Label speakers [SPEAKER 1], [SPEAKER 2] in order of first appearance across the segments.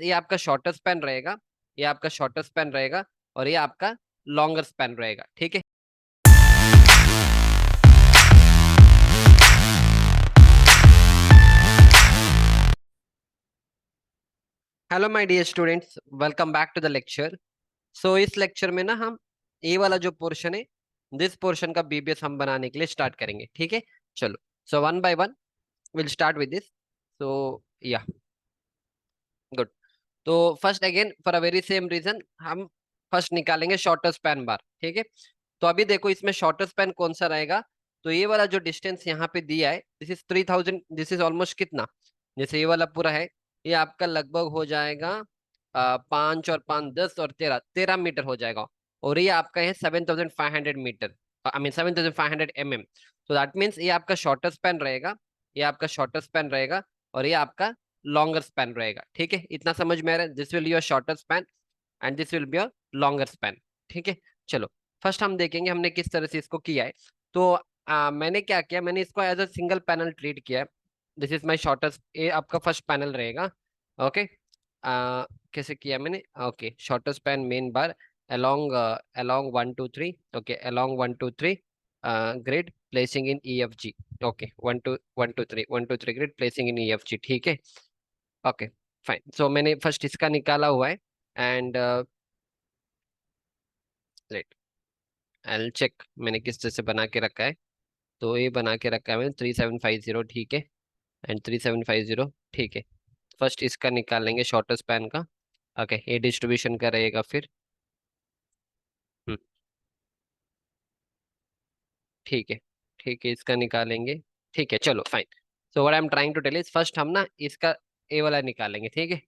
[SPEAKER 1] ये आपका shorter span रहेगा, ये आपका शॉर्टर स्पैन रहेगा, और ये आपका लॉन्गर स्पैन रहेगा। ठीक है। Hello my dear students, welcome back to the lecture. So इस लेक्चर में ना हम ये वाला जो पोर्शन है, दिस पोर्शन का बीबीएस हम बनाने के लिए स्टार्ट करेंगे। ठीक है, चलो। So one by one will start with this. So yeah good. तो first again for a very same reason हम फर्स्ट निकालेंगे शॉर्टर स्पैन बार। ठीक है। तो अभी देखो इसमें शॉर्टर स्पैन कौन सा रहेगा। तो ये वाला जो डिस्टेंस यहाँ पे दिया है, this is 3000, this is almost कितना, जैसे ये वाला पूरा है, ये आपका लगभग हो जाएगा 5 और 5 10 और 13 13 मीटर हो जाएगा। और ये आपका है 7500 मीटर, आई मीन 7500 mm। तो दैट मीन्स ये आपका शॉर्टर स्पैन रहेगा, ये आपका शॉर्टर स्पैन रहेगा, और ये आपका लॉन्गर स्पैन रहेगा। ठीक है, इतना समझ में आ रहा है। This will your shorter span and this will be your longer span. ठीक है, चलो। फर्स्ट हम देखेंगे हमने किस तरह से इसको किया है। तो मैंने क्या किया, मैंने इसको as a single panel treat किया है। दिस इज माई शॉर्टेस्ट, ये आपका फर्स्ट पैनल रहेगा। ओके। कैसे किया मैंने, okay, shortest pan main bar along along 1 2 3, okay, along 1 2 3 grid placing in EFG, okay, 1 2 1 2 3 grid placing in EFG। ठीक है, ओके, फाइन। सो मैंने फर्स्ट इसका निकाला हुआ है एंड लेट आई चेक मैंने किस तरह से बना के रखा है। तो ये बना के रखा है मैंने 3750। ठीक है, एंड 3750। ठीक है, फर्स्ट इसका निकालेंगे शॉर्टर स्पैन का। ओके, ये डिस्ट्रीब्यूशन का रहेगा फिर। हम्म, ठीक है, ठीक है, इसका निकालेंगे। ठीक है, चलो fine. So what I am trying to tell is first हम ना इसका ए वाला निकालेंगे। ठीक है,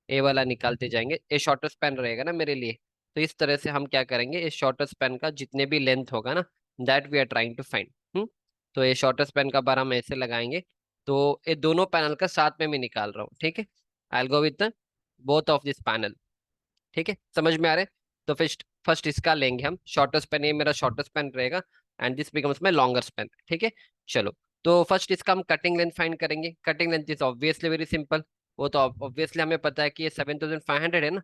[SPEAKER 1] ए वाला निकालते जाएंगे। ये शॉर्टर स्पैन रहेगा ना मेरे लिए। तो इस तरह से हम क्या करेंगे, इस शॉर्टर स्पैन का जितने भी लेंथ होगा ना, that we are trying to find. तो ये शॉर्टर स्पैन का बार हम ऐसे लगाएंगे। तो ये दोनों पैनल का साथ में मैं निकाल रहा हूँ। ठीक है, I will go with both of this panel. ठीक है, समझ में आ रहा है। तो फर्स्ट फर्स्ट इसका लेंगे हम शॉर्टर स्पैन, ये मेरा शॉर्टर स्पैन रहेगा and this becomes my longer span. ठीक है, चलो। तो फर्स्ट इसका हम कटिंग लेंथ फाइंड करेंगे। Cutting length is obviously very simple. वो तो ऑब्वियसली हमें पता है कि ये 7500 है ना।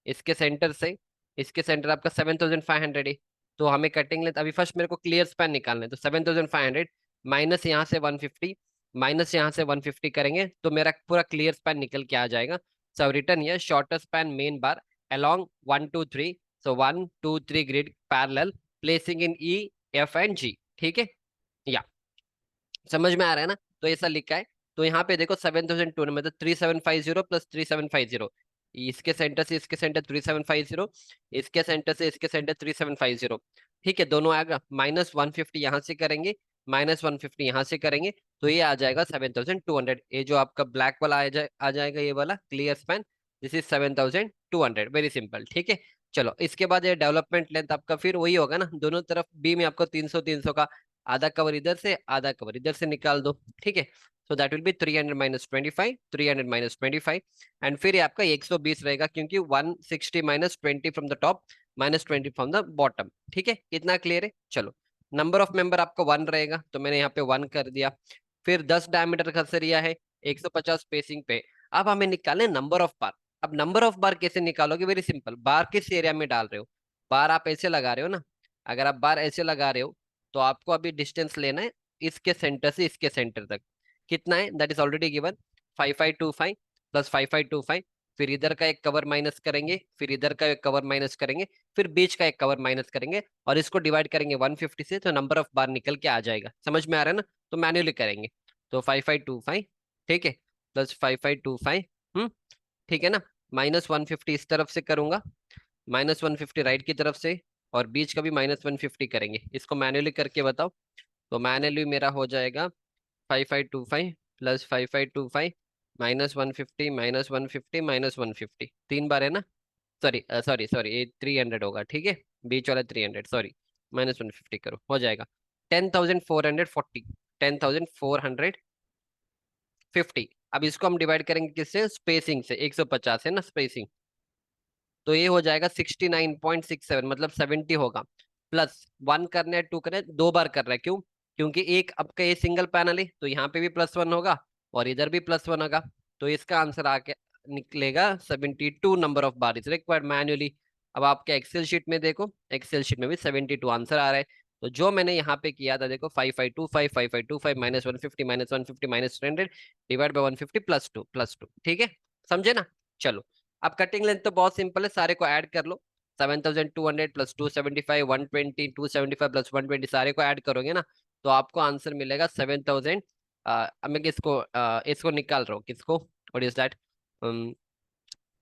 [SPEAKER 1] इसके सेंटर से इसके सेंटर आपका 7500 है। तो हमें कटिंग लेंथ अभी फर्स्ट मेरे को क्लियर स्पैन निकालना है। तो 7500 माइनस यहाँ से 150, माइनस यहाँ से 150 करेंगे तो मेरा पूरा क्लियर स्पैन निकल के आ जाएगा। So return here shorter span main bar along 1 2 3, so 1 2 3 grid parallel placing in E, F and G। ठीक है, या समझ में आ रहा है ना। तो ऐसा लिखा है। तो यहाँ पे देखो 7200 मतलब 3750 प्लस 3750, इसके सेंटर से इसके सेंटर 3750, इसके सेंटर से इसके सेंटर 3750। ठीक है, दोनों आएगा। -150 यहाँ से करेंगे, -150 यहाँ से करेंगे, तो ये आ जाएगा 7200। ये जो आपका ब्लैक वाला आ जाएगा ये वाला clear span, this is 7200, very simple. ठीक है, चलो। इसके बाद ये डेवलपमेंट लेंथ आपका फिर वही होगा ना, दोनों तरफ बी में आपको 300 300 का आधा कवर इधर से आधा कवर इधर से निकाल दो। ठीक है, so that will be 300 - 25, 300 - 25, and फिर ये आपका 120 रहेगा क्योंकि 160 -20 from the top, -20 from the bottom. ठीक है, इतना क्लियर है। चलो, नंबर ऑफ मेंबर आपका 1 रहेगा तो मैंने यहाँ पे 1 कर दिया। फिर 10 डायमीटर का सरिया है, 150 स्पेसिंग पे। अब हमें निकालने नंबर ऑफ बार। अब नंबर ऑफ बार कैसे निकालोगे, वेरी सिंपल। बार किस एरिया में डाल रहे हो, बार आप ऐसे लगा रहे हो ना। अगर आप बार ऐसे लगा रहे हो तो आपको अभी डिस्टेंस लेना है इसके सेंटर से इसके सेंटर तक। कितना है, that is already given, 5525 plus 5525। फिर इधर का एक कवर माइनस करेंगे, फिर इधर का एक कवर माइनस करेंगे, फिर बीच का एक कवर माइनस करेंगे, और इसको डिवाइड करेंगे 150 से, तो नंबर ऑफ बार निकल के आ जाएगा। समझ में आ रहा है ना। तो मैन्युअली करेंगे। तो 5525, ठीक है, प्लस 5525। ठीक है ना। -150 इस तरफ से करूंगा, -150 राइट की तरफ से, और बीच का भी -150 करेंगे। इसको मैन्युअली करके बताओ। तो मैनुअली मेरा हो जाएगा 5525 प्लस 5525 -150 -150 -150, 3 बार है ना। सॉरी सॉरी सॉरी, ये 300 होगा। ठीक है, बीच वाला 300, सॉरी, -150 करो, हो जाएगा 10,440, 10,450। अब इसको हम डिवाइड करेंगे किससे, स्पेसिंग से। 150 है ना स्पेसिंग, तो ये हो जाएगा 69.67, मतलब 70 होगा। प्लस 1 करना है, 2 करना है, 2 बार कर रहा है। क्यों, क्योंकि एक आपका ये सिंगल पैनल है तो यहाँ पे भी +1 होगा और इधर भी +1 होगा। तो इसका आंसर आ गया, निकलेगा 72 number of bar is required manually. अब आपके एक्सेल शीट में देखो, एक्सेल शीट में भी 72 आंसर आ रहा है। तो जो मैंने यहाँ पे किया था देखो, 5525 5525 -150 -150 -300 डिवाइड बाय 150 +2 ठीक है, समझे ना। चलो, अब कटिंग लेंथ तो बहुत सिंपल है, सारे को ऐड कर लो। 7200 प्लस 275 120 275 प्लस 120 सारे को ऐड करोगे ना, तो आपको आंसर मिलेगा 7000। अब मैं इसको निकाल रहा हूँ, किसको, what is that,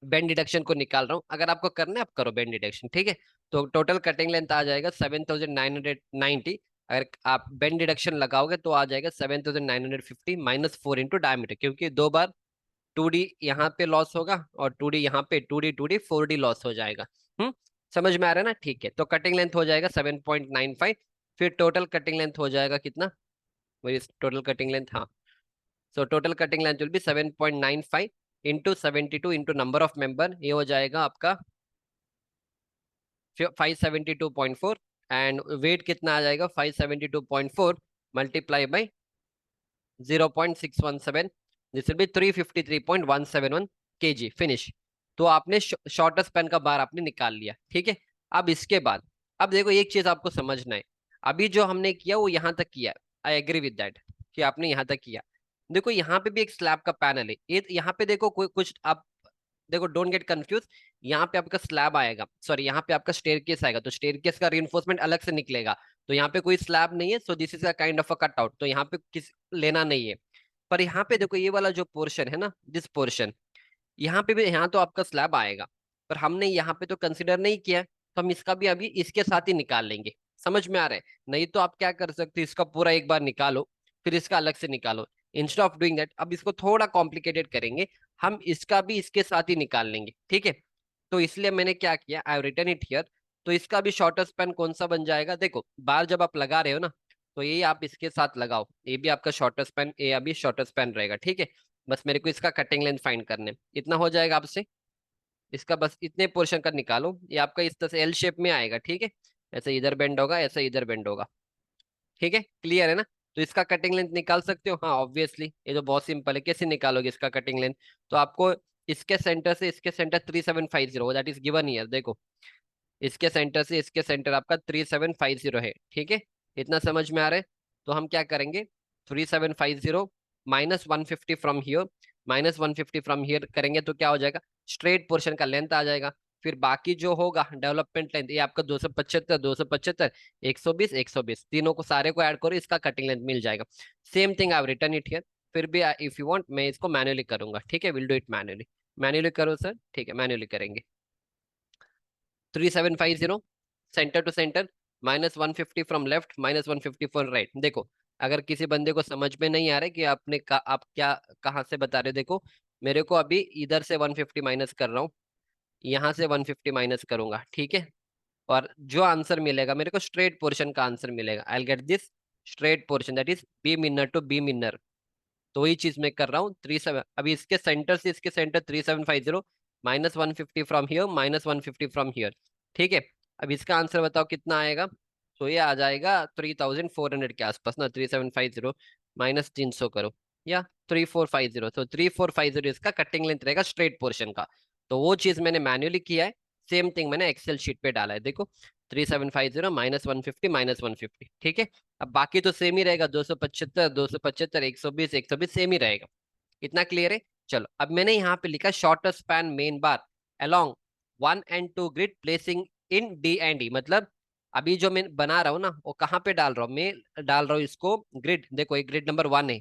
[SPEAKER 1] bend deduction को निकाल रहा हूँ। अगर आपको करना है आप करो बेंड डिडक्शन, ठीक है। तो टोटल कटिंग लेंथ आ जाएगा 7990। अगर आप बेंड डिडक्शन लगाओगे तो आ जाएगा 7950 -4 इंटू डायमीटर, क्योंकि दो बार 2D यहाँ पे लॉस होगा और 2D यहाँ पे, 2D 4D लॉस हो जाएगा। समझ में आ रहा है ना, ठीक है। तो कटिंग लेंथ हो जाएगा 7.95। फिर टोटल कटिंग लेंथ हो जाएगा कितना, वही टोटल कटिंग लेंथ, हाँ। So total cutting length will be 7.95 into 72 into number of member, ये हो जाएगा आपका 572.4। एंड वेट कितना आ जाएगा, 572.4 multiply by 0.617, this will be 353.171 kg finish. तो आपने शॉर्टेस्ट पेन का बार आपने निकाल लिया, ठीक है। अब इसके बाद, अब देखो एक चीज आपको समझना है, अभी जो हमने किया वो यहाँ तक किया, आई एग्री विद दैट कि आपने यहाँ तक किया। देखो यहाँ पे भी एक स्लैब का पैनल है, ये यहाँ पे देखो कोई कुछ आप देखो, डोंट गेट कंफ्यूज। यहाँ पे आपका स्लैब आएगा, सॉरी यहाँ पे आपका स्टेयरकेस आएगा, तो स्टेयरकेस का रीइंफोर्समेंट अलग से निकलेगा। तो यहाँ पे कोई स्लैब नहीं है, so this is a kind of a cut out, तो यहाँ पे किस लेना नहीं है। पर यहाँ पे देखो ये वाला जो पोर्शन है ना, दिस पोर्शन, यहाँ पे भी, यहाँ तो आपका स्लैब आएगा, पर हमने यहाँ पे तो कंसिडर नहीं किया, तो हम इसका भी अभी इसके साथ ही निकाल लेंगे। समझ में आ रहा है, नहीं तो आप क्या कर सकते हो, इसका पूरा एक बार निकालो, फिर इसका अलग से निकालो। इंस्टेड ऑफ डूइंग दैट, अब इसको थोड़ा कॉम्प्लिकेटेड करेंगे, हम इसका भी इसके साथ ही निकाल लेंगे, ठीक है। तो इसलिए मैंने क्या किया, I have written it here. तो इसका भी शॉर्टेस्ट स्पैन कौन सा बन जाएगा, देखो बार जब आप लगा रहे हो ना, तो ये आप इसके साथ लगाओ, ये भी आपका शॉर्टेस्ट स्पैन, ये अभी शॉर्टेस्ट स्पैन रहेगा, ठीक है। बस मेरे को इसका कटिंग लेंथ फाइंड करने, इतना हो जाएगा आपसे। इसका बस इतने पोर्शन का निकालो, ये आपका इस तरह से एल शेप में आएगा, ठीक है। ऐसे इधर बेंड होगा, ऐसे इधर बेंड होगा, ठीक है, क्लियर है ना। तो इसका कटिंग लेंथ निकाल सकते हो, हाँ ऑब्वियसली, ये तो बहुत सिंपल है। कैसे निकालोगे इसका कटिंग लेंथ, तो आपको इसके सेंटर से इसके centre 3750, that is given year, देखो इसके सेंटर से इसके सेंटर आपका 3750 है, ठीक है। इतना समझ में आ रहा है। तो हम क्या करेंगे, 3750 -150 फ्रॉम हियर, -150 फ्रॉम हियर करेंगे तो क्या हो जाएगा, स्ट्रेट पोर्शन का लेंथ आ जाएगा। फिर बाकी जो होगा डेवलपमेंट लेंथ, ये आपका 275 275 120 120, तीनों को सारे को ऐड करो, इसका कटिंग लेंथ मिल जाएगा। Same thing I return it here. फिर भी इफ यू वांट मैं इसको मैन्युअली करूंगा, ठीक है, will do it manually. Manually करो सर, ठीक है, मैन्युअली करेंगे। 3750 centre to centre, -150 from left, -150 from right. देखो अगर किसी बंदे को समझ में नहीं आ रहा है कि आप क्या कहाँ से बता रहे हो, देखो मेरे को अभी इधर से 150 माइनस कर रहा हूँ, यहाँ से 150 माइनस करूंगा, ठीक है। और जो आंसर मिलेगा मेरे को, स्ट्रेट पोर्शन का आंसर मिलेगा, I will get this straight portion, that is be minor to be minor. तो वही चीज मैं कर रहा हूँ, 37, अभी इसके सेंटर से इसके centre 3750, -150 from here, -150 from here, ठीक है। अब इसका आंसर बताओ कितना आएगा। तो ये आ जाएगा 3400 के आसपास ना, 3750 -300 करो, या 3450, तो 3450 इसका कटिंग लेंथ रहेगा स्ट्रेट पोर्शन का। तो वो चीज मैंने मैन्युअली किया है, सेम थिंग मैंने एक्सेल शीट पे डाला है, देखो 3750 -150 -150, ठीक है। अब बाकी तो सेम ही रहेगा, 275 275 120 120 सेम ही रहेगा। इतना क्लियर है। चलो अब मैंने यहाँ पे लिखा shorter span main bar along 1 and 2 grid placing in D and E, मतलब अभी जो मैं बना रहा हूँ ना, वो कहाँ पे डाल रहा हूँ, मैं डाल रहा हूँ इसको ग्रिड, देखो एक ग्रिड नंबर 1 है,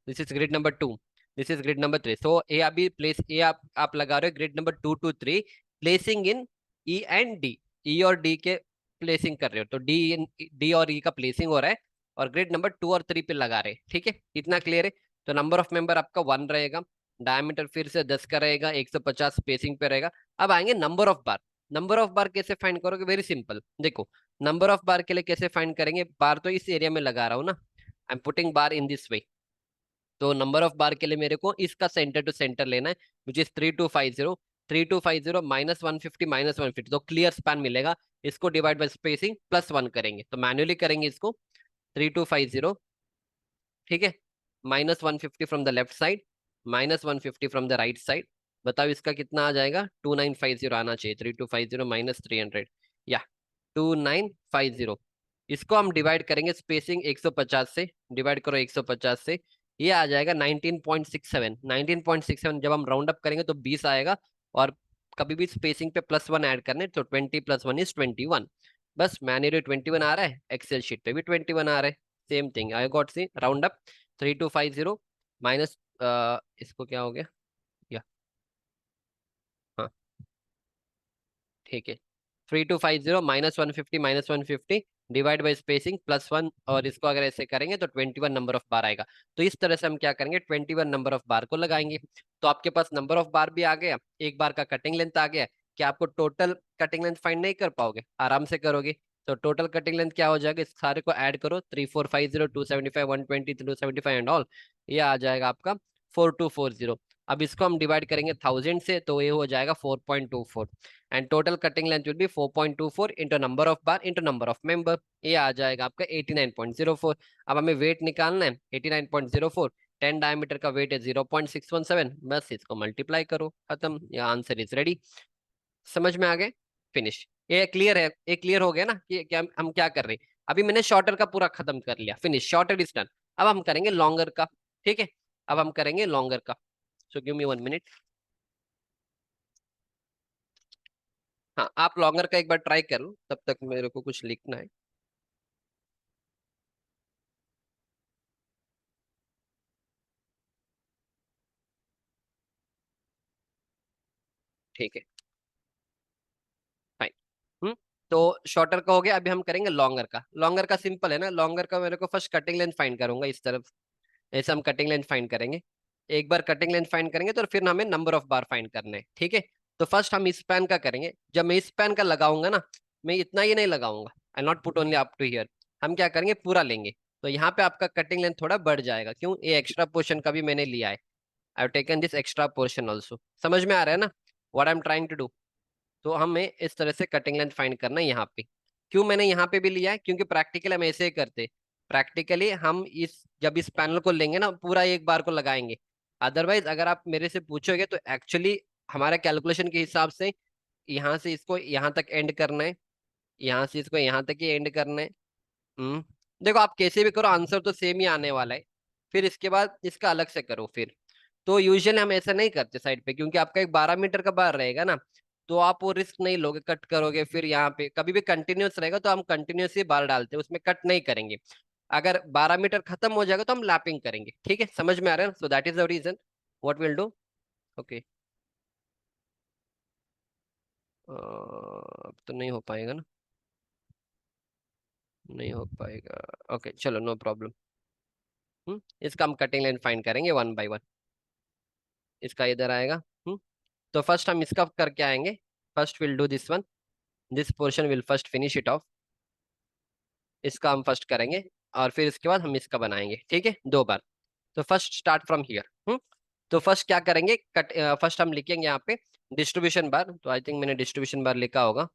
[SPEAKER 1] this is grid number 2, this is grid number 3। So ये अभी प्लेस, ये आप लगा रहे हो grid number 2 to 3, placing in E and D, E और डी के प्लेसिंग कर रहे हो, तो डी और ई का प्लेसिंग हो रहा है, और ग्रिड नंबर 2 और 3 पे लगा रहे हैं, ठीक है। इतना क्लियर है। तो नंबर ऑफ मेंबर आपका 1 रहेगा, डायमीटर फिर से 10 का रहेगा, 150 स्पेसिंग पे रहेगा। अब आएंगे number of bar. Number of bar कैसे फाइंड करोगे, वेरी सिंपल, देखो नंबर ऑफ बार के लिए कैसे फाइंड करेंगे, बार तो इस एरिया में लगा रहा हूँ ना, I am putting bar in this वे। तो नंबर ऑफ बार के लिए मेरे को इसका सेंटर टू सेंटर लेना है, विच इज 3250, 3250 -150 -150, तो क्लियर स्पैन मिलेगा। इसको डिवाइड बाय स्पेसिंग +1 करेंगे, तो मैन्युअली करेंगे इसको, 3250, ठीक है, -150 from the left side, -150 from the right side, बताओ इसका कितना आ जाएगा, 2950 आना चाहिए, 3250 माइनस 300, या 2950। इसको हम डिवाइड करेंगे स्पेसिंग 150 से, डिवाइड करो 150 से, ये आ जाएगा 19.67। 19.67 जब हम राउंड अप करेंगे तो 20 आएगा, और कभी भी स्पेसिंग पे +1 ऐड करने, तो 20 + 1 = 21। बस मैन्युअली 21 आ रहा है, एक्सेल शीट पे भी 21 आ रहा है, same thing I got. See round up 3250 minus, इसको क्या हो गया, या हाँ ठीक है, 3250 -150 डिवाइड बाई स्पेसिंग +1, और इसको अगर ऐसे करेंगे तो 21 नंबर ऑफ बार आएगा। तो इस तरह से हम क्या करेंगे, 21 नंबर ऑफ बार को लगाएंगे। तो आपके पास नंबर ऑफ बार भी आ गया, एक बार का कटिंग लेंथ आ गया। क्या आपको टोटल कटिंग लेंथ फाइंड नहीं कर पाओगे, आराम से करोगे। तो टोटल कटिंग लेंथ क्या हो जाएगा, इस सारे को ऐड करो, 3450 275 120 275 एंड ऑल, ये आ जाएगा आपका 4240। अब इसको हम डिवाइड करेंगे 1000 से, तो ये हो जाएगा 4.24, and total cutting length will be 4.24 into number of bar into number of member, ये आ जाएगा आपका 89.04। अब हमें वेट निकालना है 89.04, 10 डायमीटर का वेट है 0.617, बस इसको मल्टीप्लाई करो, खत्म, या आंसर इज रेडी। समझ में आ गए, फिनिश। ये क्लियर है, ये क्लियर हो गया ना कि क्या हम क्या कर रहे हैं। अभी मैंने शॉर्टर का पूरा खत्म कर लिया, फिनिश, शॉर्टर इज डन। अब हम करेंगे लॉन्गर का, ठीक है, अब हम करेंगे लॉन्गर का। So give me 1 minute. हाँ, आप लॉन्गर का एक बार ट्राई कर लो, तब तक मेरे को कुछ लिखना है। ठीक है, फाइन। हम्म तो शॉर्टर का हो गया, अभी हम करेंगे लॉन्गर का। लॉन्गर का सिंपल है ना, लॉन्गर का मेरे को फर्स्ट कटिंग लेंथ फाइंड करूंगा इस तरफ, ऐसे हम कटिंग लेंथ फाइंड करेंगे। एक बार कटिंग लेंथ फाइंड करेंगे तो फिर हमें नंबर ऑफ बार फाइंड करने हैं, ठीक है। तो फर्स्ट हम इस स्पैन का करेंगे। जब मैं इस स्पैन का लगाऊंगा ना, मैं इतना ही नहीं लगाऊंगा, I not put only up to here, हम क्या करेंगे, पूरा लेंगे। तो यहाँ पे आपका कटिंग लेंथ थोड़ा बढ़ जाएगा, क्यों, ये एक्स्ट्रा पोर्शन का भी मैंने लिया है, I have taken this extra portion also. समझ में आ रहा है ना what I am trying to do. तो हमें इस तरह से कटिंग लेंथ फाइंड करना है यहाँ पे। क्यों मैंने यहाँ पे भी लिया है, क्योंकि प्रैक्टिकली हम ऐसे ही करते, प्रैक्टिकली हम इस जब इस पैनल को लेंगे ना, पूरा एक बार को लगाएंगे। अदरवाइज अगर आप मेरे से पूछोगे तो एक्चुअली हमारा कैलकुलेशन के हिसाब से यहाँ से इसको यहाँ तक एंड करना है, यहाँ से इसको यहाँ तक ही एंड करना है। हम्म देखो आप कैसे भी करो, आंसर तो सेम ही आने वाला है। फिर इसके बाद इसका अलग से करो फिर। तो यूजुअली हम ऐसा नहीं करते साइड पे, क्योंकि आपका एक 12 मीटर का बार रहेगा ना, तो आप वो रिस्क नहीं लोगे, कट करोगे फिर यहाँ पे। कभी भी कंटिन्यूस रहेगा तो हम कंटिन्यूस ही बार डालते हैं, उसमें कट नहीं करेंगे। अगर 12 मीटर खत्म हो जाएगा तो हम लैपिंग करेंगे, ठीक है, समझ में आ रहा है। So that is the reason what will do. Okay, अब तो नहीं हो पाएगा ना, नहीं हो पाएगा। ओके चलो, नो प्रॉब्लम। इसका हम कटिंग लाइन फाइंड करेंगे 1 बाय 1। इसका इधर आएगा। तो फर्स्ट हम इसका करके आएंगे। First will do this one, this portion will first finish it of. इसका हम फर्स्ट करेंगे, और फिर इसके बाद हम इसका बनाएंगे, ठीक है, 2 बार। तो फर्स्ट स्टार्ट फ्रॉम हियर। तो फर्स्ट क्या करेंगे, कट फर्स्ट हम लिखेंगे यहाँ पे डिस्ट्रीब्यूशन बार। तो आई थिंक मैंने डिस्ट्रीब्यूशन बार लिखा होगा,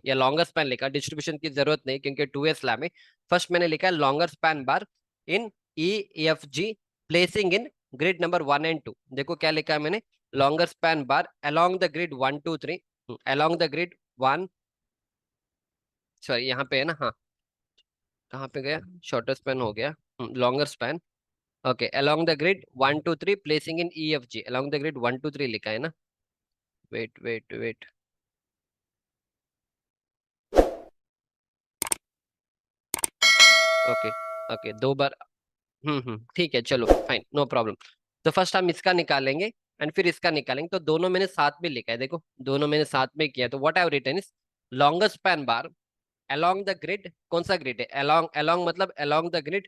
[SPEAKER 1] या लॉन्गर स्पैन लिखा, डिस्ट्रीब्यूशन की जरूरत नहीं क्योंकि 2 स्लैब है। फर्स्ट मैंने लिखा है longer span bar in E F ji, placing in grid number 1 and 2। देखो क्या लिखा है मैंने, longer span bar along the grid 1 2 3, along the grid 1, sorry यहाँ पे है ना, हाँ, कहाँ पे गया, शॉर्टर स्पैन हो गया, longer span. Okay, along the grid 1 2 3 placing in E F G, along the grid 1 2 3 लिखा है ना। Wait wait wait, okay okay, 2 बार। ठीक है, चलो फाइन, नो प्रॉब्लम। तो फर्स्ट हम इसका निकालेंगे एंड फिर इसका निकालेंगे। तो दोनों मैंने साथ में लिखा है, देखो दोनों मैंने साथ में किया। तो what I have written is longest span bar along the grid. कौन सा ग्रिड है, अलोंग, अलोंग मतलब अलोंग द ग्रिड,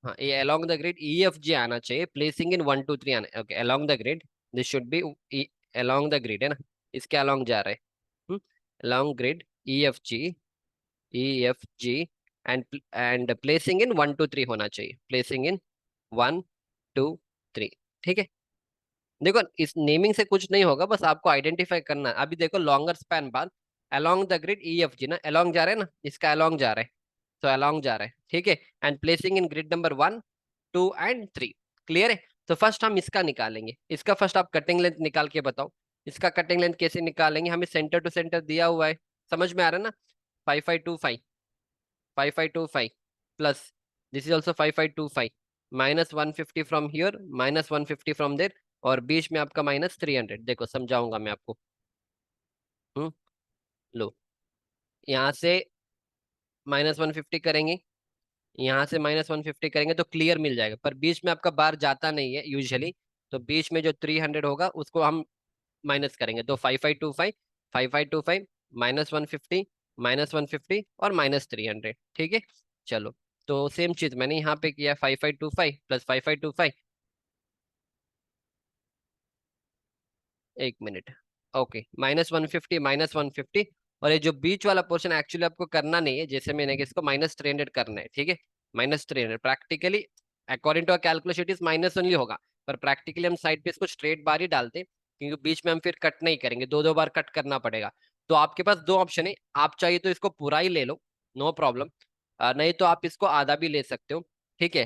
[SPEAKER 1] हाँ, ये along the grid E F G आना चाहिए, प्लेसिंग इन 1 2 3 आना। Okay, along the grid, this should be along the grid है ना, इसके अलोंग जा रहा है। Along grid E F G, E F G, and placing in 1 2 3 होना चाहिए, प्लेसिंग इन 1 2 3, ठीक है। देखो इस नेमिंग से कुछ नहीं होगा, बस आपको आइडेंटिफाई करना है। अभी देखो लॉन्गर स्पैन बाद along the grid E F जी ना, अलोंग जा रहे हैं ना, इसका अलोंग जा रहा है, तो अलोंग जा रहा है, ठीक है। And placing in grid number 1 2 and 3, clear है। तो फर्स्ट हम इसका निकालेंगे, इसका फर्स्ट आप कटिंग लेंथ निकाल के बताओ। इसका कटिंग लेंथ कैसे निकालेंगे, हमें सेंटर टू सेंटर दिया हुआ है, समझ में आ रहा है ना। 5525, 5525 plus this is also 5525, -150 from here, -150 from there, और बीच में आपका -300। देखो समझाऊंगा मैं आपको। हम्म लो, यहाँ से -150 करेंगे, यहाँ से -150 करेंगे तो क्लियर मिल जाएगा, पर बीच में आपका बार जाता नहीं है यूजुअली। तो बीच में जो 300 होगा उसको हम माइनस करेंगे, तो 5525, 5525 -150, -150 और -300, ठीक है। चलो, तो सेम चीज मैंने यहाँ पे किया, 5525 प्लस 5525। एक मिनट, ओके, -150, -150, और ये जो बीच वाला पोर्शन एक्चुअली आपको करना नहीं है, जैसे मैंने कि इसको -300 करना है, ठीक है। -300 practically according to calculation is minus only होगा, पर प्रैक्टिकली हम साइड पे इसको स्ट्रेट बार ही डालते हैं, क्योंकि बीच में हम फिर कट नहीं करेंगे, दो दो बार कट करना पड़ेगा। तो आपके पास दो ऑप्शन है, आप चाहिए तो इसको पूरा ही ले लो, नो प्रॉब्लम, नहीं तो आप इसको आधा भी ले सकते हो, ठीक है।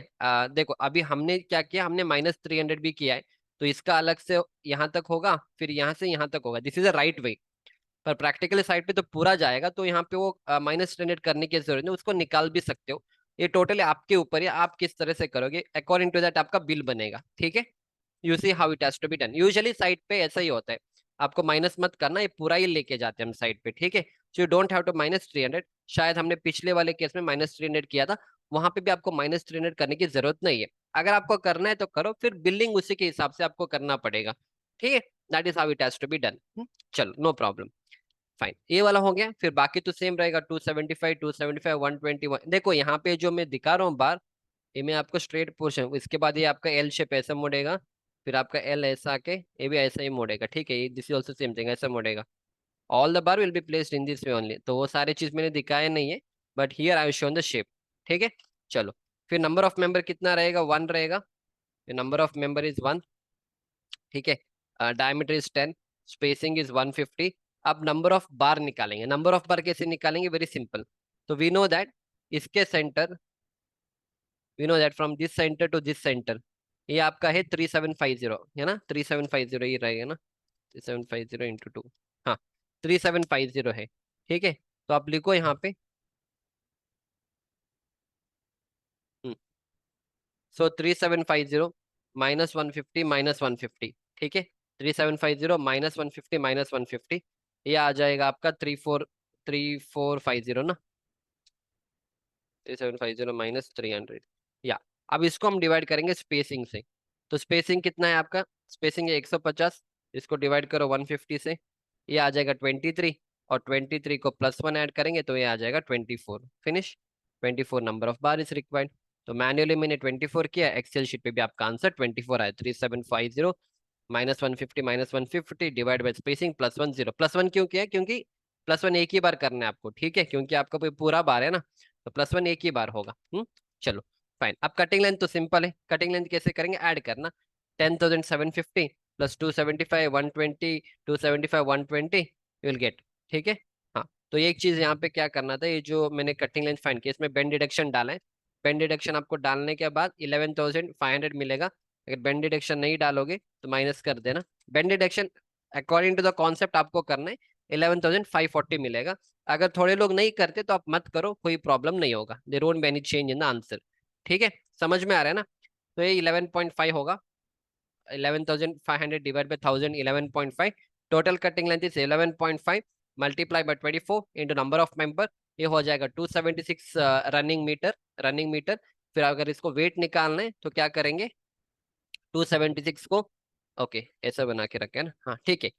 [SPEAKER 1] देखो अभी हमने क्या किया, हमने -300 भी किया है, तो इसका अलग से यहाँ तक होगा, फिर यहाँ से यहाँ तक होगा, this is a right way. पर प्रैक्टिकली साइड पे तो पूरा जाएगा, तो यहाँ पे वो -300 करने की जरूरत नहीं, उसको निकाल भी सकते हो। ये टोटली आपके ऊपर है, आप किस तरह से करोगे, अकॉर्डिंग टू दैट आपका बिल बनेगा, ठीक है। You see how it has to be done, usually side पे ऐसा ही होता है। आपको माइनस मत करना, ये पूरा ही लेके जाते हैं हम साइड पे, ठीक है। So you don't have to -300। शायद हमने पिछले वाले केस में -300 किया था, वहां पे भी आपको -300 करने की जरूरत नहीं है। अगर आपको करना है तो करो, फिर बिल्डिंग उसी के हिसाब से आपको करना पड़ेगा, ठीक है। That is how it has to be done. चलो, नो प्रॉब्लम, फाइन, ये वाला हो गया। फिर बाकी तो सेम रहेगा, 275, 275, 121। देखो यहाँ पे जो मैं दिखा रहा हूँ बार, ये मैं आपको स्ट्रेट पोर्शन, इसके बाद ये आपका एल शेप ऐसा मुड़ेगा, फिर आपका एल ऐसा आके ये भी ऐसा ही मुड़ेगा, ठीक है। ये this is also same thing, ऐसा मुड़ेगा। All the bar will be placed in this way only, तो वो सारी चीज मैंने दिखाया नहीं है, but here I shown the shape, ठीक है। चलो, फिर नंबर ऑफ मेंबर कितना रहेगा, 1 रहेगा, नंबर ऑफ मेंबर इज 1, ठीक है। Diameter is 10, spacing is 150। अब नंबर ऑफ बार निकालेंगे, नंबर ऑफ बार कैसे निकालेंगे, वेरी सिंपल। तो वी नो दैट इसके centre, we know that from this centre to this centre, ये आपका है 3750, है ना, 3750 ये रहेगा ना, 3750 इंटू 2, हाँ, 3750 है, ठीक है। तो आप लिखो यहाँ पे, सो 3750 -150 -150, ठीक है। 3750 -150 -150, ये आ जाएगा आपका 3450 ना, 3750 -300, या। अब इसको हम डिवाइड करेंगे स्पेसिंग से, तो स्पेसिंग कितना है आपका, स्पेसिंग है 150, इसको डिवाइड करो 150 से, ये आ जाएगा 23, और 23 को +1 ऐड करेंगे तो ये आ जाएगा 24, finish. 24 number of bar is required. तो मैन्युअली मैंने 24 किया, एक्सेल शीट पे भी आपका आंसर 24 आया, 3750 -150 -150 डिवाइड बाई स्पेसिंग +1 0, +1 क्यों किया, क्योंकि +1 एक ही बार करना है आपको, ठीक है, क्योंकि आपका कोई पूरा बार है ना, तो +1 एक ही बार होगा। चलो, फाइन। अब कटिंग लेंथ तो सिंपल है, कटिंग लेंथ कैसे करेंगे, ऐड करना, 10,750 प्लस 275 120, 275 120 विल गेट, ठीक है। हाँ, तो ये एक चीज यहाँ पे क्या करना था, ये जो मैंने कटिंग लेंथ फाइंड किया, इसमें बेंड डिडक्शन डाला है। बेंड डिडक्शन आपको डालने के बाद 11,500 मिलेगा, अगर बेंड डिडक्शन नहीं डालोगे तो माइनस कर देना। Bend deduction according to the concept आपको करना है, 11,540 मिलेगा। अगर थोड़े लोग नहीं करते तो आप मत करो, कोई प्रॉब्लम नहीं होगा, there won't be any change in the answer, ठीक है। समझ में आ रहा है ना। तो ये 11.5 होगा, 11,500 divide by 1000, 11.5, total cutting length is 11.5 multiply by 24 into number of member, ये हो जाएगा 276 रनिंग मीटर। फिर अगर इसको वेट निकालना है तो क्या करेंगे, 276 को, ओके ऐसा बना के रखे हैं ना, हाँ ठीक है,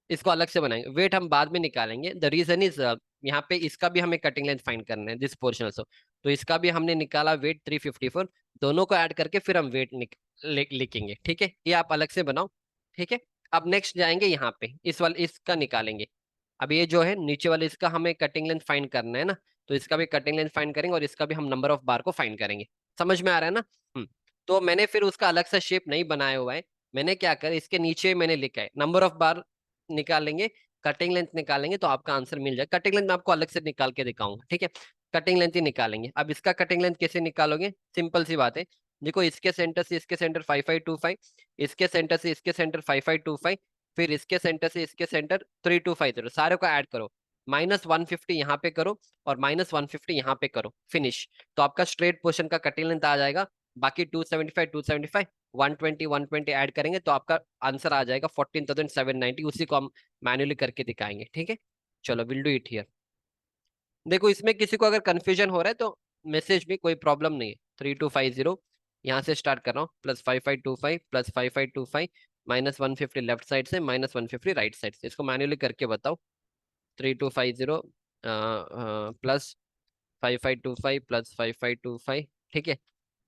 [SPEAKER 1] इसको अलग से बनाएंगे, वेट हम बाद में निकालेंगे। द रीजन इज, यहाँ पे इसका भी हमें कटिंग लेंथ फाइंड करना है, दिस पोर्शन ऑल्सो, तो इसका भी हमने निकाला वेट 354, दोनों को ऐड करके फिर हम वेट लिखेंगे, ठीक है, ये आप अलग से बनाओ, ठीक है। अब नेक्स्ट जाएंगे यहाँ पे, इस वाले इसका निकालेंगे। अब ये जो है नीचे वाले, इसका हमें कटिंग लेंथ फाइंड करना है ना, तो इसका भी कटिंग लेंथ फाइंड करेंगे, और इसका भी हम नंबर ऑफ बार को फाइंड करेंगे। समझ में आ रहा है ना। तो मैंने फिर उसका अलग सा शेप नहीं बनाया हुआ है, मैंने क्या कर, इसके नीचे मैंने लिखा है नंबर ऑफ बार निकालेंगे, कटिंग लेंथ निकालेंगे, तो आपका आंसर मिल जाए। कटिंग लेंथ मैं आपको अलग से निकाल के दिखाऊंगा, ठीक है। कटिंग लेंथ ही निकालेंगे। अब इसका कटिंग लेंथ कैसे निकालोगे, सिंपल सी बात है, देखो इसके सेंटर से इसके सेंटर 5525, इसके सेंटर से इसके सेंटर 5525, फिर इसके सेंटर से इसके सेंटर 3250, सारे को ऐड करो, -150 यहाँ पे करो और -150 यहाँ पे करो, फिनिश। तो आपका स्ट्रेट पोर्शन का कटिंग लेंथ आ जाएगा। बाकी 275 275 120 120 ऐड करेंगे तो आपका आंसर आ जाएगा 14,790। उसी को हम मैन्युअली करके दिखाएंगे, ठीक है। चलो विल डू इट हियर। देखो इसमें किसी को अगर कंफ्यूजन हो रहा है तो मैसेज भी, कोई प्रॉब्लम नहीं है। 3250 यहाँ से स्टार्ट कर रहा हूँ, +5525 +5525 -150 लेफ्ट साइड से, -150 राइट साइड से। इसको मैन्युअली करके बताओ। 3250 +5525 +5525, ठीक है,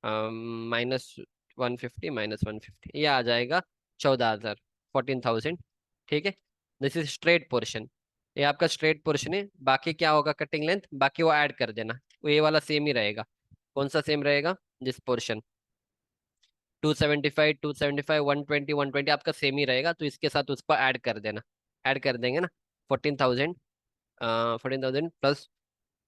[SPEAKER 1] -150 -150, ये आ जाएगा 14,000, 14,000, ठीक है। दिस इज स्ट्रेट पोर्शन, ये आपका स्ट्रेट पोर्शन है। बाकी क्या होगा कटिंग लेंथ, बाकी वो ऐड कर देना, वो ये वाला सेम ही रहेगा। कौन सा सेम रहेगा, जिस पोर्शन 275 275 120 120 आपका सेम ही रहेगा, तो इसके साथ उसको ऐड कर देना। ऐड कर देंगे ना, 14,000, 14,000 प्लस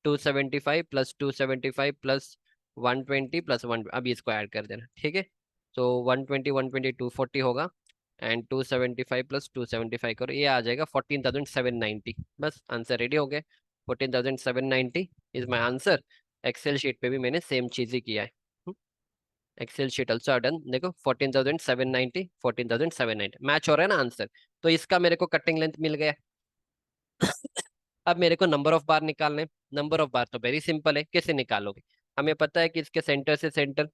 [SPEAKER 1] 275 प्लस 275 प्लस 120 प्लस 1, अभी इसको ऐड कर देना, ठीक है। तो 120 120 240 होगा, एंड 275 प्लस 275 करो, ये आ जाएगा 14,790। बस आंसर रेडी हो गया। 14,790 is my answer. Excel sheet पे भी मैंने सेम चीज ही किया है। Excel sheet also done. देखो 14,790 14,790 मैच हो रहा है ना आंसर। तो इसका मेरे को कटिंग लेंथ मिल गया। अब मेरे को नंबर ऑफ बार निकालने। नंबर ऑफ बार तो वेरी सिंपल है, कैसे निकालोगे। हमें पता है कि इसके सेंटर से centre,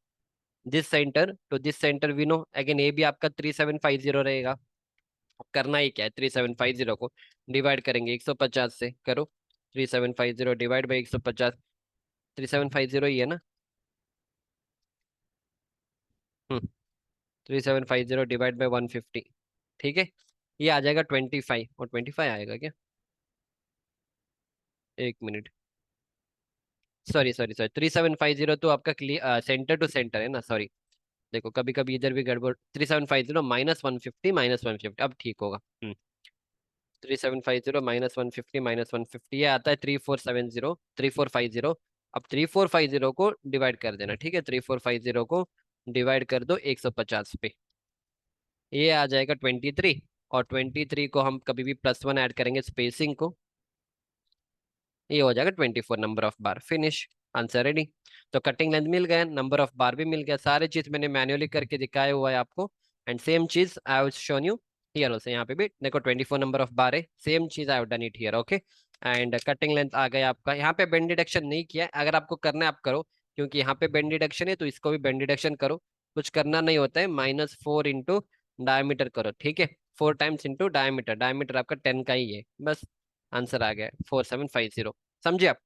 [SPEAKER 1] this centre to this centre we know, again ये भी आपका 3750 रहेगा। अब करना ही क्या है, 3750 को डिवाइड करेंगे 150 से, करो। 3750 डिवाइड बाई 150, 3750 ही है ना। 3750 डिवाइड बाई 150, ठीक है। ये आ जाएगा 25, और 25 आएगा क्या, एक मिनट, सॉरी सॉरी सॉरी, 3750 तो आपका सेंटर टू सेंटर है ना, सॉरी। देखो कभी कभी इधर भी गड़बड़। 3750 -150 -150, अब ठीक होगा। 3750 -150 -150, ये आता है 3470 3450। अब 3450 को डिवाइड कर देना, ठीक है। 3450 को डिवाइड कर दो 150 पे, ये आ जाएगा 23। और 23 को हम कभी भी +1 ऐड करेंगे स्पेसिंग को, ये हो जाएगा 24 number of bar, finish. Answer ready. तो कटिंग लेंथ मिल गया, नंबर ऑफ बार भी मिल गया, सारी चीज मैंने मैन्युअली करके दिखाया हुआ है आपको। एंड सेम चीज I have shown you here also. यहाँ पे भी देखो 24 नंबर ऑफ बार है, सेम चीज I have done it here, okay. And cutting length आ गया आपका। यहाँ पे बेंड डिडक्शन नहीं किया है, अगर आपको करना है आप करो, क्योंकि यहाँ पे बेंड डिडक्शन है तो इसको भी बेंड डिडक्शन करो। कुछ करना नहीं होता है, -4 इंटू डायमीटर करो, ठीक है। 4 टाइम्स इंटू डायमीटर, डायमीटर आपका 10 का ही है, बस आंसर आ गया 4750। समझे आप।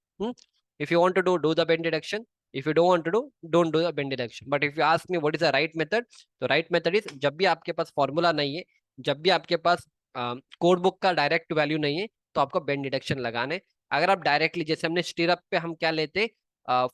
[SPEAKER 1] If you want to do the bend deduction, if you don't want to do, don't do the bend deduction. But if you ask me what is the right method, तो right method is, जब भी आपके पास formula नहीं है, जब भी आपके पास code book का डायरेक्ट वैल्यू नहीं है, तो आपको बेंड डिडक्शन लगाने। अगर आप डायरेक्टली, जैसे हमने स्टीरअप पे हम क्या लेते,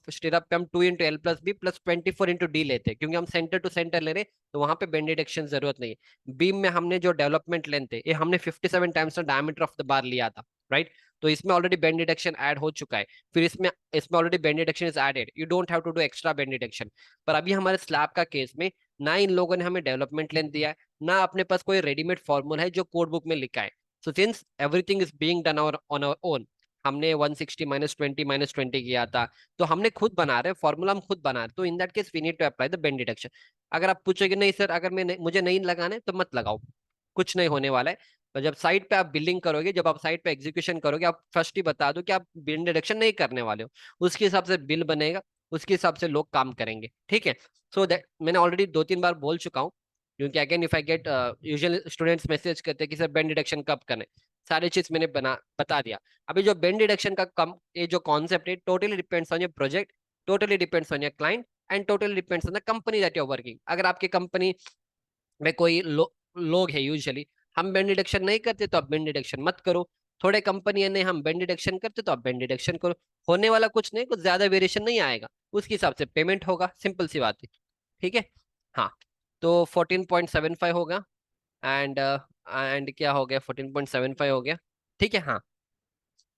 [SPEAKER 1] स्टीरअप पे हम 2 × L + B + 24 × D लेते, क्योंकि हम सेंटर टू सेंटर ले रहे, तो वहां पे बेंड डिडक्शन जरूरत नहीं है। बीम में हमने जो डेवलपमेंट लेंथ है, ये हमने 57 times diameter of the bar लिया था, राइट। तो इसमें ऑलरेडी बेंड डिडक्शन ऐड हो चुका है। फिर इसमें इसमें already bend deduction is added, you don't have to do extra bend deduction. पर अभी हमारे स्लैब का केस में ना इन लोगों ने हमें डेवलपमेंट लेंथ दिया है, ना अपने पास कोई रेडीमेड फॉर्मूला है जो कोड बुक में लिखा है। So since everything is being done on our own, हमने 160 -20 -20 किया था, तो हमने खुद बना रहे फॉर्मूला, हम खुद बना रहे, तो in that case we need to apply the bend deduction. अगर आप पूछोगे नहीं सर, अगर मुझे नहीं लगाने, तो मत लगाओ, कुछ नहीं होने वाला है। तो जब साइट पे आप बिल्डिंग करोगे, जब आप साइट पे एग्जीक्यूशन करोगे, आप फर्स्ट ही बता दो कि आप बिल डिडक्शन नहीं करने वाले हो, उसके हिसाब से बिल बनेगा, उसके हिसाब से लोग काम करेंगे, ठीक है। सो दैट मैंने ऑलरेडी 2 3 बार बोल चुका हूँ, क्योंकि again if I get, usual students message करते हैं कि सर बेंड डिडक्शन कब करना है, सारी चीज मैंने बता दिया। अभी जो बेंड डिडक्शन का कम, ये जो कॉन्सेप्ट है, totally depends on your project, totally depends on your client, and totally depends on the company that you are working. अगर आपकी कंपनी में कोई लोग है, यूजुअली हम बेंड डिडक्शन नहीं करते, तो आप बेंड डिडक्शन मत करो। थोड़े कंपनी है नहीं, हम बेंड डिडक्शन करते, तो आप बेंड डिडक्शन करो। होने वाला कुछ नहीं, कुछ ज्यादा वेरिएशन नहीं आएगा, उसके हिसाब से पेमेंट होगा, सिंपल सी बात है, ठीक है। हाँ, तो 14.75 होगा। एंड क्या हो गया, 14.75 हो गया, ठीक है। हाँ,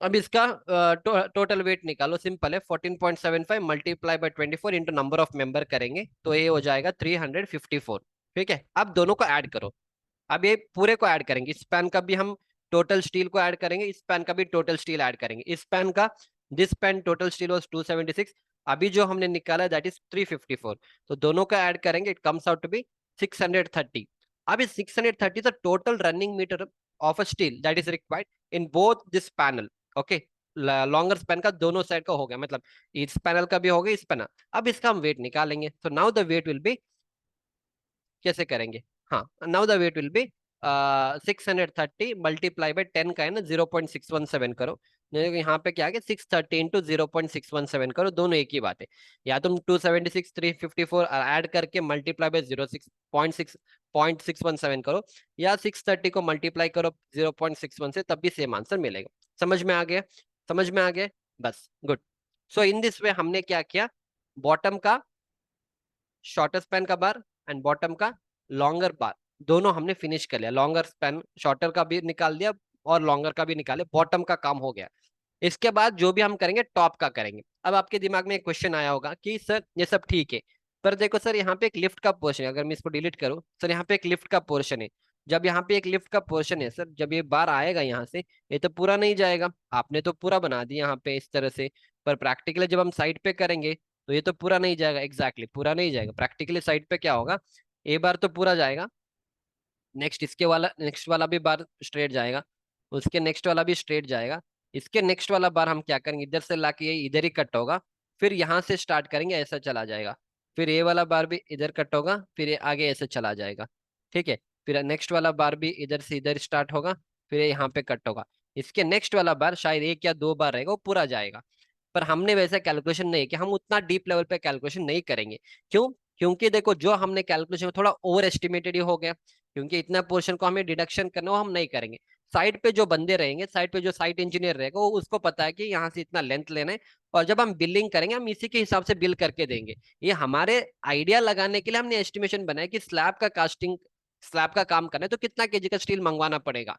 [SPEAKER 1] अब इसका टोटल वेट निकालो, सिंपल है, 14.75 multiply by 24 into number of member करेंगे तो ये हो जाएगा 354। ठीक है, अब दोनों को ऐड करो। अब ये पूरे को ऐड करेंगे, इस पैन का भी हम टोटल स्टील को ऐड करेंगे, इस पैन का भी टोटल स्टील ऐड करेंगे। इस पैन का, this pan total steel was 276, अभी जो हमने निकाला दैट इज 354, तो दोनों का ऐड करेंगे, it comes out to be 630। अब इस 630 the total running metre of a steel that is required in both this panel. Okay, longer span का दोनों साइड का हो गया, मतलब इस पैनल का भी हो गया, इस पैनल। अब इसका हम वेट निकालेंगे, तो now the weight will be, कैसे करेंगे, हाँ, now the weight will be 630 multiply by 10 का है ना, 0.617 करो। यहाँ पे क्या है, 630 इंटू 0.617 करो, दोनों एक ही बात है। या तुम 276 354 ऐड करके मल्टीप्लाई बाई 0.617 करो, या 630 को मल्टीप्लाई करो 0.61 से, तब भी सेम आंसर मिलेगा। समझ में आ गया? समझ में आ गया, बस गुड। सो इन दिस वे हमने क्या किया, बॉटम का शॉर्टर स्पैन का बार एंड बॉटम का लॉन्गर बार, दोनों हमने फिनिश कर लिया। लॉन्गर स्पैन शॉर्टर का भी निकाल दिया और लॉन्गर का भी निकाले, बॉटम का काम हो गया। इसके बाद जो भी हम करेंगे टॉप का करेंगे। अब आपके दिमाग में एक क्वेश्चन आया होगा कि सर ये सब ठीक है, पर देखो सर यहाँ पे एक लिफ्ट का पोर्शन है, अगर मैं इसको डिलीट करूँ, सर यहाँ पे एक लिफ्ट का पोर्शन है। जब यहाँ पे एक लिफ्ट का पोर्शन है सर, जब ये बार आएगा यहाँ से, ये तो पूरा नहीं जाएगा। आपने तो पूरा बना दिया यहाँ पे इस तरह से, पर प्रैक्टिकली जब हम साइड पे करेंगे तो ये तो पूरा नहीं जाएगा। एग्जैक्टली पूरा नहीं जाएगा, प्रैक्टिकली साइड पे क्या होगा, ए बार तो पूरा जाएगा, नेक्स्ट इसके वाला, नेक्स्ट वाला भी बार स्ट्रेट जाएगा, उसके नेक्स्ट वाला भी स्ट्रेट जाएगा। इसके नेक्स्ट वाला बार हम क्या करेंगे, इधर से लाके ये इधर ही कट होगा, फिर यहाँ से स्टार्ट करेंगे, ऐसा चला जाएगा। फिर ये वाला बार भी इधर कट होगा, फिर ये आगे ऐसे चला जाएगा। ठीक है, फिर नेक्स्ट वाला बार भी इधर से इधर स्टार्ट होगा, फिर ये यहाँ पे कट होगा। इसके नेक्स्ट वाला बार शायद एक या दो बार रहेगा, वो पूरा जाएगा। पर हमने वैसे कैलकुलेशन नहीं कि हम उतना डीप लेवल पे कैलकुलेशन नहीं करेंगे। क्यों? क्योंकि देखो जो हमने कैलकुलेशन थोड़ा ओवर एस्टिमेटेड ही हो गया, क्योंकि इतना पोर्शन को हमें डिडक्शन करना वो हम नहीं करेंगे। साइड पे जो बंदे रहेंगे, साइड पे जो साइट इंजीनियर रहेगा, वो उसको पता है कि यहाँ से इतना लेंथ लेना है, और जब हम बिलिंग करेंगे हम इसी के हिसाब से बिल करके देंगे। ये हमारे आइडिया लगाने के लिए हमने एस्टिमेशन बनाया कि स्लैब का कास्टिंग, स्लैब का काम करना है तो कितना केजी का स्टील मंगवाना पड़ेगा।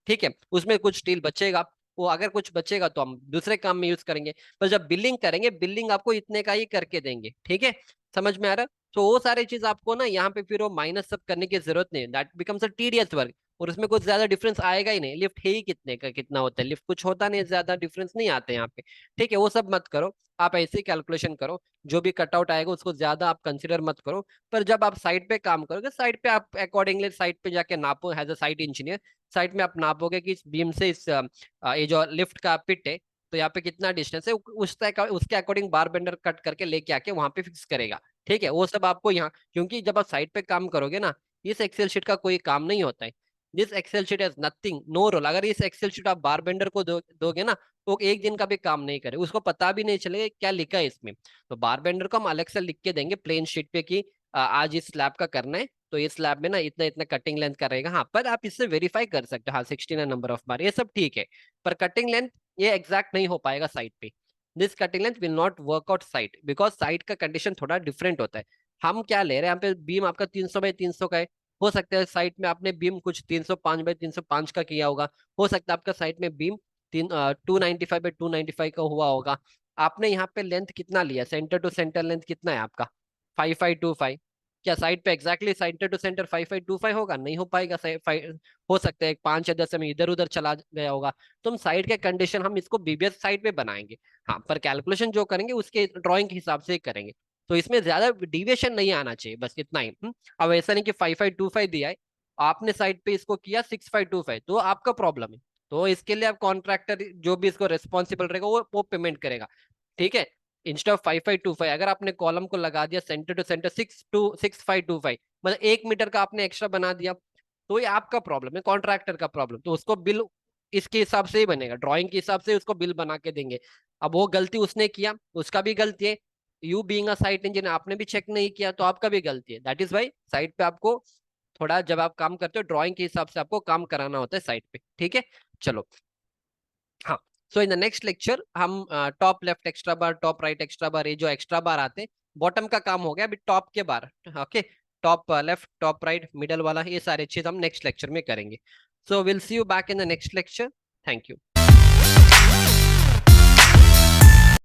[SPEAKER 1] ठीक है, उसमें कुछ स्टील बचेगा, वो अगर कुछ बचेगा तो हम दूसरे काम में यूज करेंगे। पर जब बिलिंग करेंगे, बिलिंग आपको इतने का ही करके देंगे। ठीक है, समझ में आ रहा है? तो वो सारी चीज आपको ना यहाँ पे फिर वो माइनस सब करने की जरूरत नहीं, that becomes a tedious work. और उसमें कुछ ज्यादा डिफरेंस आएगा ही नहीं, लिफ्ट है ही कितने का, कितना होता है लिफ्ट, कुछ होता नहीं, ज्यादा डिफरेंस नहीं आते यहाँ पे। ठीक है, वो सब मत करो, आप ऐसे ही कैलकुलेशन करो, जो भी कटआउट आएगा उसको ज्यादा आप कंसिडर मत करो। पर जब आप साइड पे काम करोगे, साइड पे आप अकॉर्डिंगली साइड पे जाके नापो, as a site engineer side में आप नापोगे कि इस बीम से इस ये जो लिफ्ट का पिट है, तो यहाँ पे कितना डिस्टेंस है, उसके अकॉर्डिंग बार बेंडर कट करके लेके आके वहां पे फिक्स करेगा। ठीक है, वो सब आपको यहाँ, क्योंकि जब आप साइड पे काम करोगे ना, इस एक्सेल शीट का कोई काम नहीं होता है। This Excel sheet has nothing, no role. अगर इस एक्सेल शीट आप बार बेंडर को दोगे ना, वो एक दिन का भी काम नहीं करे, उसको पता भी नहीं चलेगा क्या लिखा है इसमें। तो बार बेंडर को हम अलग से लिख के देंगे प्लेन शीट पे कि आज इस स्लैब का करना है, तो इस स्लैब में ना इतना इतना कटिंग लेंथ का रहेगा। हाँ, पर आप इससे वेरीफाई कर सकते हो, हाँ 69 नंबर ऑफ बार, ये सब ठीक है। पर कटिंग लेंथ ये एग्जैक्ट नहीं हो पाएगा साइट पे। This cutting length will not work out site, because site का कंडीशन थोड़ा डिफरेंट होता है। हम क्या ले रहे हैं यहाँ पे, बीम आपका 300 बाई 300 का है, हो सकता है साइट में आपने बीम कुछ 305 बाई 305 का किया होगा, हो सकता है आपका साइट में बीम 295 बाई 295 का हुआ होगा। आपने यहाँ पे लेंथ कितना लिया, सेंटर टू सेंटर लेंथ कितना है आपका, 5525। क्या साइड पे एग्जैक्टली सेंटर टू सेंटर 5525 होगा? नहीं हो पाएगा। हो सकता है 5 या 10 में इधर उधर चला गया होगा। तो हम साइड के कंडीशन हम इसको बीबीएस साइड पे बनाएंगे, हाँ, पर कैलकुलेशन जो करेंगे उसके ड्राइंग के हिसाब से ही करेंगे। तो इसमें ज्यादा डिविएशन नहीं आना चाहिए, बस इतना ही। अब ऐसा नहीं कि 5525 दिया है, आपने साइड पे इसको किया 6525, तो आपका प्रॉब्लम है। तो इसके लिए आप कॉन्ट्रैक्टर जो भी इसको रेस्पॉन्सिबल रहेगा वो पेमेंट करेगा। ठीक है, इंस्टेड ऑफ 5525 अगर आपने कॉलम को लगा दिया सेंटर टू सेंटर 6525, मतलब 1 मीटर का आपने एक्स्ट्रा बना दिया, तो ये आपका प्रॉब्लम है, कॉन्ट्रैक्टर का प्रॉब्लम। तो उसको बिल इसके हिसाब से ही बनेगा, ड्राइंग के हिसाब से उसको बिल बना के देंगे। अब वो गलती उसने किया, उसका भी गलती है। You being a site engineer, आपने भी चेक नहीं किया तो आपका भी गलती है। दैट इज वाई साइट पे आपको थोड़ा, जब आप काम करते हो ड्राइंग के हिसाब से आपको काम कराना होता है साइट पे। ठीक है, चलो, हाँ। सो इन द नेक्स्ट लेक्चर हम टॉप लेफ्ट एक्स्ट्रा बार, टॉप राइट एक्स्ट्रा बार, ये जो एक्स्ट्रा बार आते हैं, बॉटम का काम हो गया, अभी टॉप के bar. Okay, top left, top right, middle वाला, ये सारे चीज हम नेक्स्ट लेक्चर में करेंगे। So will see you back in the next lecture. Thank you.